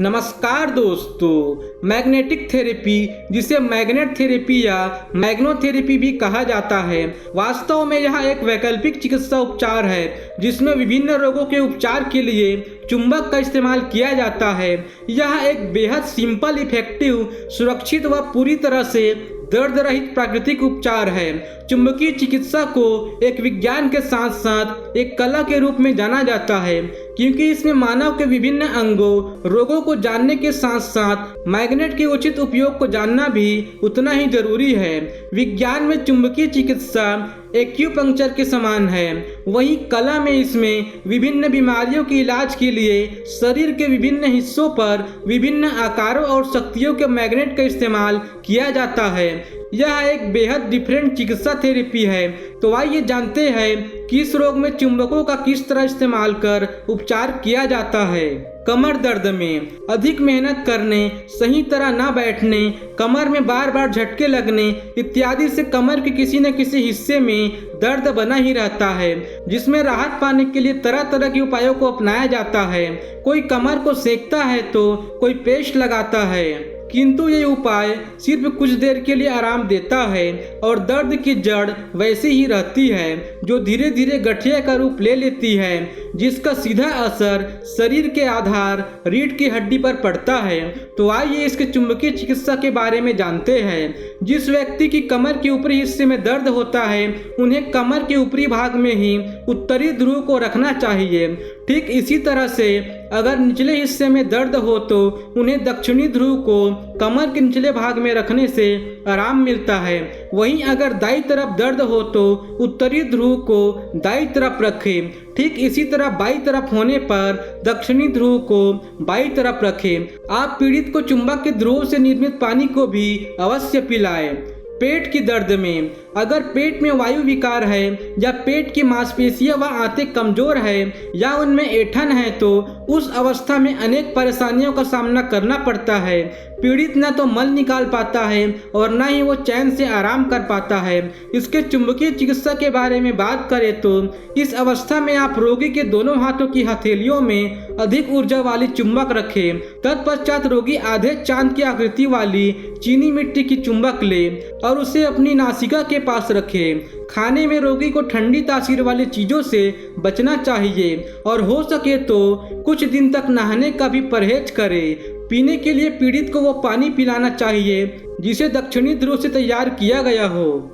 नमस्कार दोस्तों, magnetic therapy जिसे मैग्नेट थेरेपी या मैग्नोथेरेपी भी कहा जाता है, वास्तव में यह एक वैकल्पिक चिकित्सा उपचार है जिसमें विभिन्न रोगों के उपचार के लिए चुंबक का इस्तेमाल किया जाता है। यह एक बेहद सिंपल, इफेक्टिव, सुरक्षित व पूरी तरह से दर्द रहित प्राकृतिक उपचार है। चुंबकीय चिकित्सा को एक विज्ञान के साथ साथ एक कला के रूप में जाना जाता है, क्योंकि इसमें मानव के विभिन्न अंगों, रोगों को जानने के साथ साथ मैग्नेट के उचित उपयोग को जानना भी उतना ही जरूरी है। विज्ञान में चुंबकीय चिकित्सा एक्यूपंक्चर के समान है, वहीं कला में इसमें विभिन्न बीमारियों के इलाज के लिए शरीर के विभिन्न हिस्सों पर विभिन्न आकारों और शक्तियों के मैग्नेट का इस्तेमाल किया जाता है। यह एक बेहद डिफरेंट चिकित्सा थेरेपी है। तो आइए जानते हैं कि इस रोग में चुंबकों का किस तरह इस्तेमाल कर उपचार किया जाता है। कमर दर्द में अधिक मेहनत करने, सही तरह न बैठने, कमर में बार बार झटके लगने इत्यादि से कमर के किसी न किसी हिस्से में दर्द बना ही रहता है, जिसमें राहत पाने के लिए तरह तरह के उपायों को अपनाया जाता है। कोई कमर को सेकता है तो कोई पेस्ट लगाता है, किंतु ये उपाय सिर्फ कुछ देर के लिए आराम देता है और दर्द की जड़ वैसी ही रहती है, जो धीरे धीरे गठिया का रूप ले लेती है, जिसका सीधा असर शरीर के आधार रीढ़ की हड्डी पर पड़ता है। तो आइए इसके चुंबकीय चिकित्सा के बारे में जानते हैं। जिस व्यक्ति की कमर के ऊपरी हिस्से में दर्द होता है, उन्हें कमर के ऊपरी भाग में ही उत्तरी ध्रुव को रखना चाहिए। ठीक इसी तरह से अगर निचले हिस्से में दर्द हो तो उन्हें दक्षिणी ध्रुव को कमर के निचले भाग में रखने से आराम मिलता है। वहीं अगर दाईं तरफ दर्द हो तो उत्तरी ध्रुव को दाईं तरफ रखें। ठीक इसी तरह बाईं तरफ होने पर दक्षिणी ध्रुव को बाईं तरफ रखें। आप पीड़ित को चुंबक के ध्रुव से निर्मित पानी को भी अवश्य पिलाएं। पेट की दर्द में अगर पेट में वायु विकार है या पेट की मांसपेशियां व आंतें कमजोर है या उनमें ऐंठन है, तो उस अवस्था में अनेक परेशानियों का सामना करना पड़ता है। पीड़ित न तो मल निकाल पाता है और न ही वो चैन से आराम कर पाता है। इसके चुंबकीय चिकित्सा के बारे में बात करें तो इस अवस्था में आप रोगी के दोनों हाथों की हथेलियों में अधिक ऊर्जा वाली चुंबक रखें। तत्पश्चात रोगी आधे चांद की आकृति वाली चीनी मिट्टी की चुंबक ले और उसे अपनी नासिका के पास रखें। खाने में रोगी को ठंडी तासीर वाली चीजों से बचना चाहिए और हो सके तो कुछ दिन तक नहाने का भी परहेज करें। पीने के लिए पीड़ित को वो पानी पिलाना चाहिए जिसे दक्षिणी ध्रुव से तैयार किया गया हो।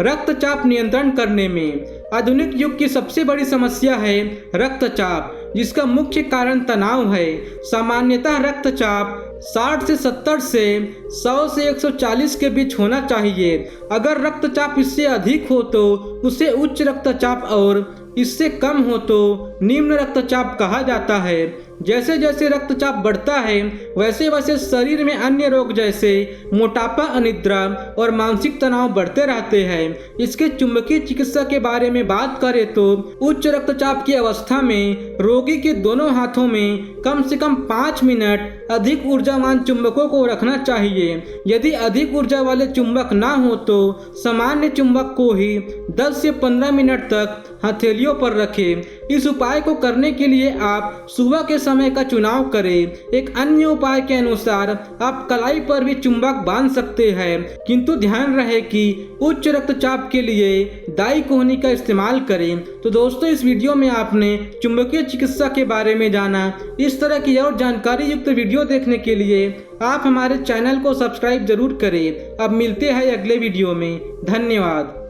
रक्तचाप नियंत्रण करने में आधुनिक युग की सबसे बड़ी समस्या है रक्तचाप, जिसका मुख्य कारण तनाव है। सामान्यतः रक्तचाप 60 से 70 से 100 से 140 के बीच होना चाहिए। अगर रक्तचाप इससे अधिक हो तो उसे उच्च रक्तचाप और इससे कम हो तो निम्न रक्तचाप कहा जाता है। जैसे जैसे रक्तचाप बढ़ता है वैसे वैसे शरीर में अन्य रोग जैसे मोटापा, अनिद्रा और मानसिक तनाव बढ़ते रहते हैं। इसके चुंबकीय चिकित्सा के बारे में बात करें तो उच्च रक्तचाप की अवस्था में रोगी के दोनों हाथों में कम से कम 5 मिनट अधिक ऊर्जावान चुंबकों को रखना चाहिए। यदि अधिक ऊर्जा वाले चुंबक ना हो तो सामान्य चुंबक को ही 10 से 15 मिनट तक हथेलियों पर रखें। इस उपाय को करने के लिए आप सुबह के समय का चुनाव करें। एक अन्य उपाय के अनुसार आप कलाई पर भी चुंबक बांध सकते हैं, किंतु ध्यान रहे कि उच्च रक्तचाप के लिए दाई कोहनी का इस्तेमाल करें। तो दोस्तों, इस वीडियो में आपने चुंबकीय चिकित्सा के बारे में जाना। इस तरह की और जानकारी युक्त वीडियो देखने के लिए आप हमारे चैनल को सब्सक्राइब जरूर करें। अब मिलते हैं अगले वीडियो में। धन्यवाद।